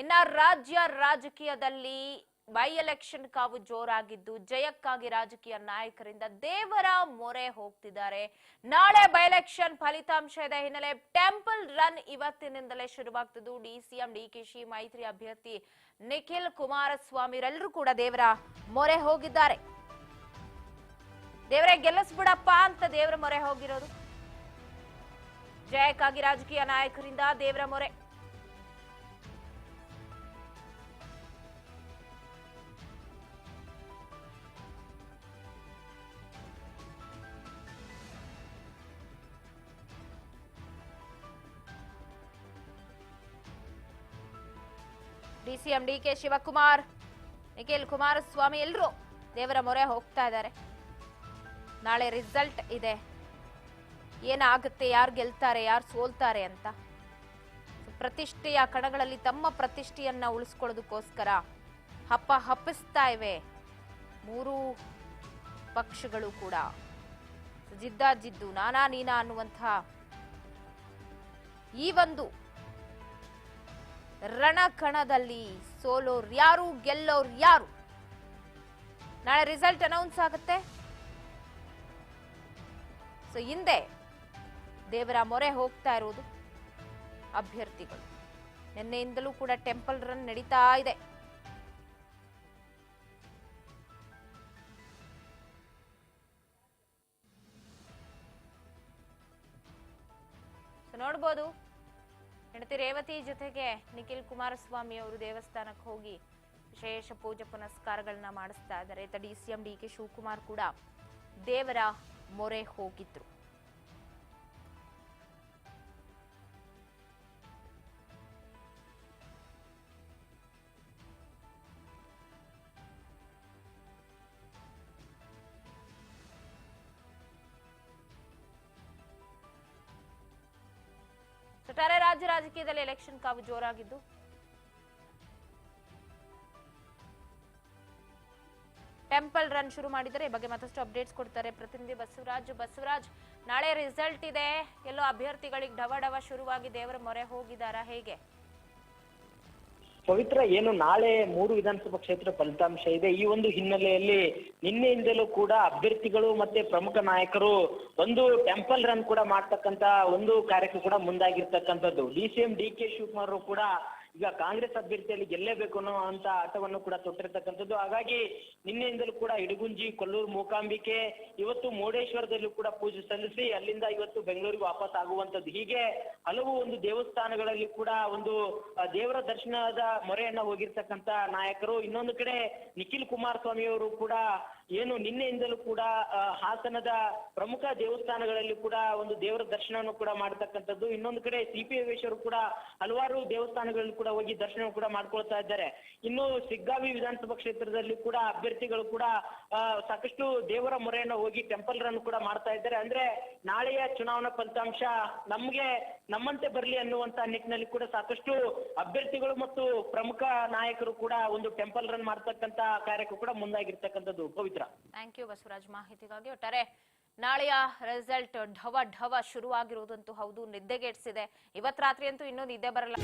ಇನ್ನ ರಾಜ್ಯ ರಾಜಕೀಯದಲ್ಲಿ ಬೈ ಎಲೆಕ್ಷನ್ ಕಾವು ಜೋರಾಗಿದ್ದು ಜಯಕ್ಕಾಗಿ ರಾಜಕೀಯ ನಾಯಕರಿಂದ ದೇವರ ಮೊರೆ ಹೋಗ್ತಿದ್ದಾರೆ. ನಾಳೆ ಬೈ ಎಲೆಕ್ಷನ್ ಫಲಿತಾಂಶ ಇದೆ ಹಿನ್ನೆಲೆ ಟೆಂಪಲ್ ರನ್ ಇವತ್ತಿನಿಂದಲೇ ಶುರುವಾಗ್ತಿದ್ದು. ಡಿಸಿಎಂ ಡಿಕೆಶಿ ಮೈತ್ರಿ ಅಭ್ಯರ್ಥಿ ನಿಖಿಲ್ ಕುಮಾರಸ್ವಾಮಿ ಎಲ್ಲರೂ ಕೂಡ ದೇವರ ಮೊರೆ ಹೋಗಿದ್ದಾರೆ. ದೇವರೇ ಗೆಲ್ಲಿಸ್ಬಿಡಪ್ಪ ಅಂತ ದೇವರ ಮೊರೆ ಹೋಗಿರೋದು. ಜಯಕ್ಕಾಗಿ ರಾಜಕೀಯ ನಾಯಕರಿಂದ ದೇವರ ಮೊರೆ. ಡಿಸಿಎಂ ಡಿಕೆ ಶಿವಕುಮಾರ್, ನಿಖಿಲ್ ಕುಮಾರಸ್ವಾಮಿ ಎಲ್ಲರೂ ದೇವರ ಮೊರೆ ಹೋಗ್ತಾ ಇದ್ದಾರೆ. ನಾಳೆ ರಿಸಲ್ಟ್ ಇದೆ, ಏನಾಗುತ್ತೆ, ಯಾರು ಗೆಲ್ತಾರೆ ಯಾರು ಸೋಲ್ತಾರೆ ಅಂತ. ಪ್ರತಿಷ್ಠೆಯ ಕಣಗಳಲ್ಲಿ ತಮ್ಮ ಪ್ರತಿಷ್ಠೆಯನ್ನ ಉಳಿಸ್ಕೊಳ್ಳೋದಕ್ಕೋಸ್ಕರ ಹಪ್ಪಿಸ್ತಾ ಇವೆ ಮೂರು ಪಕ್ಷಗಳು ಕೂಡ. ಜಿದ್ದಾಜಿದ್ದು ನಾನಾ ನೀನಾ ಅನ್ನುವಂತಹ ಈ ಒಂದು ರಣಕಣದಲ್ಲಿ ಸೋಲೋರ್ ಯಾರು ಗೆಲ್ಲೋರ್ ಯಾರು, ನಾಳೆ ರಿಸಲ್ಟ್ ಅನೌನ್ಸ್ ಆಗುತ್ತೆ. ಸೊ ಹಿಂದೆ ದೇವರ ಮೊರೆ ಹೋಗ್ತಾ ಇರೋದು ಅಭ್ಯರ್ಥಿಗಳು. ನಿನ್ನೆಯಿಂದಲೂ ಕೂಡ ಟೆಂಪಲ್ ರನ್ ನಡೀತಾ ಇದೆ. ನೋಡ್ಬೋದು, ಹೆಂಡತಿ ರೇವತಿ ಜೊತೆಗೆ ನಿಖಿಲ್ ಕುಮಾರಸ್ವಾಮಿ ಅವರು ದೇವಸ್ಥಾನಕ್ಕೆ ಹೋಗಿ ವಿಶೇಷ ಪೂಜೆ ಪುನಸ್ಕಾರಗಳನ್ನ ಮಾಡಿಸ್ತಾ ಇದ್ದಾರೆ. ಡಿಸಿಎಂ ಡಿಕೆ ಶಿವಕುಮಾರ್ ಕೂಡ ದೇವರ ಮೊರೆ ಹೋಗಿದ್ರು. ಒಟ್ಟಾರೆ ರಾಜ್ಯ ರಾಜಕೀಯದಲ್ಲಿ ಎಲೆಕ್ಷನ್ ಕಾವು ಜೋರಾಗಿದ್ದು ಟೆಂಪಲ್ ರನ್ ಶುರು ಮಾಡಿದರೆ. ಈ ಬಗ್ಗೆ ಮತ್ತಷ್ಟು ಅಪ್ಡೇಟ್ಸ್ ಕೊಡ್ತಾರೆ ಪ್ರತಿನಿಧಿ ಬಸವರಾಜ್. ನಾಳೆ ರಿಸಲ್ಟ್ ಇದೆ, ಎಲ್ಲೋ ಅಭ್ಯರ್ಥಿಗಳಿಗೆ ಡವ ಶುರುವಾಗಿ ದೇವರ ಮೊರೆ ಹೋಗಿದಾರಾ, ಹೇಗೆ? ಪವಿತ್ರ, ಏನು ನಾಳೆ 3 ವಿಧಾನಸಭಾ ಕ್ಷೇತ್ರ ಫಲಿತಾಂಶ ಇದೆ. ಈ ಒಂದು ಹಿನ್ನೆಲೆಯಲ್ಲಿ ನಿನ್ನೆಯಿಂದಲೂ ಕೂಡ ಅಭ್ಯರ್ಥಿಗಳು ಮತ್ತೆ ಪ್ರಮುಖ ನಾಯಕರು ಒಂದು ಟೆಂಪಲ್ ರನ್ ಕೂಡ ಮಾಡ್ತಕ್ಕಂತ ಒಂದು ಕಾರ್ಯಕ್ಕೆ ಕೂಡ ಮುಂದಾಗಿರ್ತಕ್ಕಂಥದ್ದು. ಡಿಸಿಎಂ ಡಿಕೆ ಶಿವಕುಮಾರ್ ಕೂಡ ಈಗ ಕಾಂಗ್ರೆಸ್ ಅಭ್ಯರ್ಥಿಯಲ್ಲಿ ಗೆಲ್ಲೇಬೇಕು ಅನ್ನೋ ಅಂತ ಆಟವನ್ನು ಕೂಡ ತೊಟ್ಟಿರ್ತಕ್ಕಂಥದ್ದು. ಹಾಗಾಗಿ ನಿನ್ನೆಯಿಂದಲೂ ಕೂಡ ಇಡಗುಂಜಿ, ಕೊಲ್ಲೂರು ಮೂಕಾಂಬಿಕೆ, ಇವತ್ತು ಮುರುಡೇಶ್ವರದಲ್ಲೂ ಕೂಡ ಪೂಜೆ ಸಲ್ಲಿಸಿ ಅಲ್ಲಿಂದ ಇವತ್ತು ಬೆಂಗಳೂರಿಗೆ ವಾಪಸ್ ಆಗುವಂಥದ್ದು. ಹೀಗೆ ಹಲವು ಒಂದು ದೇವಸ್ಥಾನಗಳಲ್ಲಿ ಕೂಡ ಒಂದು ದೇವರ ದರ್ಶನದ ಮೊರೆಯನ್ನ ಹೋಗಿರ್ತಕ್ಕಂಥ ನಾಯಕರು. ಇನ್ನೊಂದು ಕಡೆ ನಿಖಿಲ್ ಕುಮಾರಸ್ವಾಮಿ ಅವರು ಕೂಡ ಏನು ನಿನ್ನೆಯಿಂದಲೂ ಕೂಡ ಹಾಸನದ ಪ್ರಮುಖ ದೇವಸ್ಥಾನಗಳಲ್ಲಿ ಕೂಡ ಒಂದು ದೇವರ ದರ್ಶನವನ್ನು ಕೂಡ ಮಾಡತಕ್ಕಂಥದ್ದು. ಇನ್ನೊಂದು ಕಡೆ ಸಿಪಿ ಯೋಗೇಶ್ವರು ಕೂಡ ಹಲವಾರು ದೇವಸ್ಥಾನಗಳಲ್ಲಿ ಕೂಡ ಹೋಗಿ ದರ್ಶನ ಕೂಡ ಮಾಡ್ಕೊಳ್ತಾ ಇದ್ದಾರೆ. ಇನ್ನು ಸಿಗ್ಗಾವಿ ವಿಧಾನಸಭಾ ಕ್ಷೇತ್ರದಲ್ಲಿ ಕೂಡ ಅಭ್ಯರ್ಥಿಗಳು ಕೂಡ ಸಾಕಷ್ಟು ದೇವರ ಮೊರೆಯನ್ನು ಹೋಗಿ ಟೆಂಪಲ್ ರನ್ ಕೂಡ ಮಾಡ್ತಾ ಇದ್ದಾರೆ. ಅಂದ್ರೆ ನಾಳೆಯ ಚುನಾವಣಾ ಫಲಿತಾಂಶ ನಮ್ಮಂತೆ ಬರಲಿ ಅನ್ನುವಂತ ನಿಟ್ಟಿನಲ್ಲಿ ಕೂಡ ಸಾಕಷ್ಟು ಅಭ್ಯರ್ಥಿಗಳು ಮತ್ತು ಪ್ರಮುಖ ನಾಯಕರು ಕೂಡ ಒಂದು ಟೆಂಪಲ್ ರನ್ ಮಾಡ್ತಕ್ಕಂತ ಕಾರ್ಯಕ್ಕೂ ಕೂಡ ಮುಂದಾಗಿರ್ತಕ್ಕಂಥದ್ದು. ಪವಿತ್ರ, ಥ್ಯಾಂಕ್ ಯು ಬಸವರಾಜ್ ಮಾಹಿತಿಗಾಗಿ. ಒಟ್ಟಾರೆ ನಾಳೆಯ ರಿಸಲ್ಟ್ ಢವ ಶುರುವಾಗಿರುವುದಂತೂ ಹೌದು, ನಿದ್ದೆಗೆಡ್ಸಿದೆ. ಇವತ್ತು ರಾತ್ರಿ ಅಂತೂ ಇನ್ನೂ ನಿದ್ದೆ ಬರಲ್ಲ.